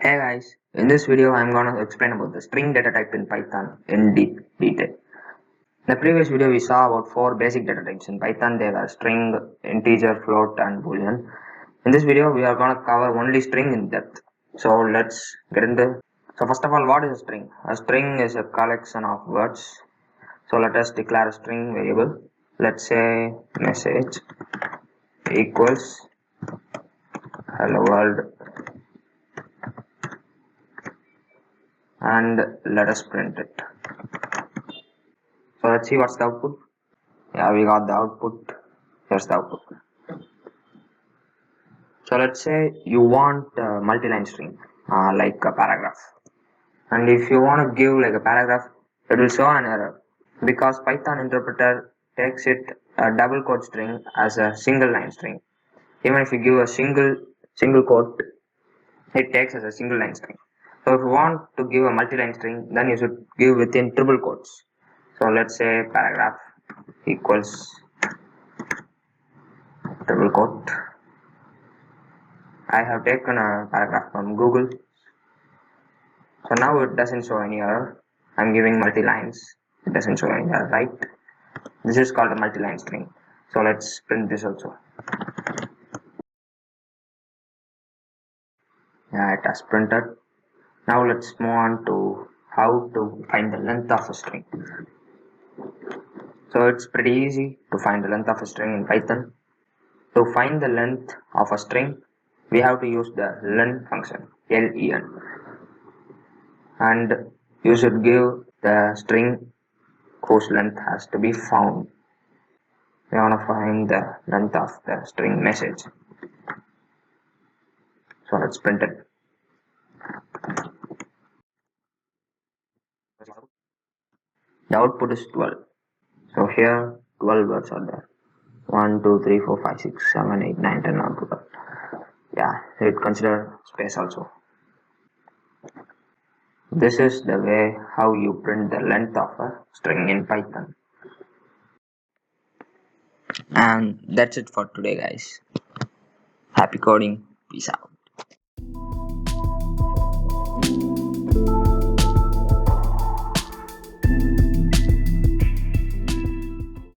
Hey guys, in this video I'm gonna explain about the string data type in Python in deep detail. In the previous video we saw about four basic data types in Python. They were string, integer, float and boolean. In this video we are gonna cover only string in depth. So let's get into. So first of all, what is a string? A string is a collection of words. So let us declare a string variable. Let's say message equals hello world and let us print it. So let's see what's the output. Yeah, we got the output. Here's the output. So let's say you want a multi-line string, like a paragraph. And if you want to give like a paragraph, it will show an error because Python interpreter takes it a double quote string as a single line string. Even if you give a single quote, it takes as a single line string. So if you want to give a multi-line string, then you should give within triple quotes. So let's say paragraph equals triple quote. I have taken a paragraph from Google. So now it doesn't show any error. I'm giving multi-lines. It doesn't show any error, right? This is called a multi-line string. So let's print this also. Yeah, it has printed. Now let's move on to how to find the length of a string. So it's pretty easy to find the length of a string in Python. To find the length of a string, we have to use the len function, len. And you should give the string whose length has to be found. We want to find the length of the string message. So let's print it. The output is 12. So here 12 words are there. 1, 2, 3, 4, 5, 6, 7, 8, 9, 10 output. Yeah, it consider space also. This is the way how you print the length of a string in Python. And that's it for today, guys. Happy coding. Peace out.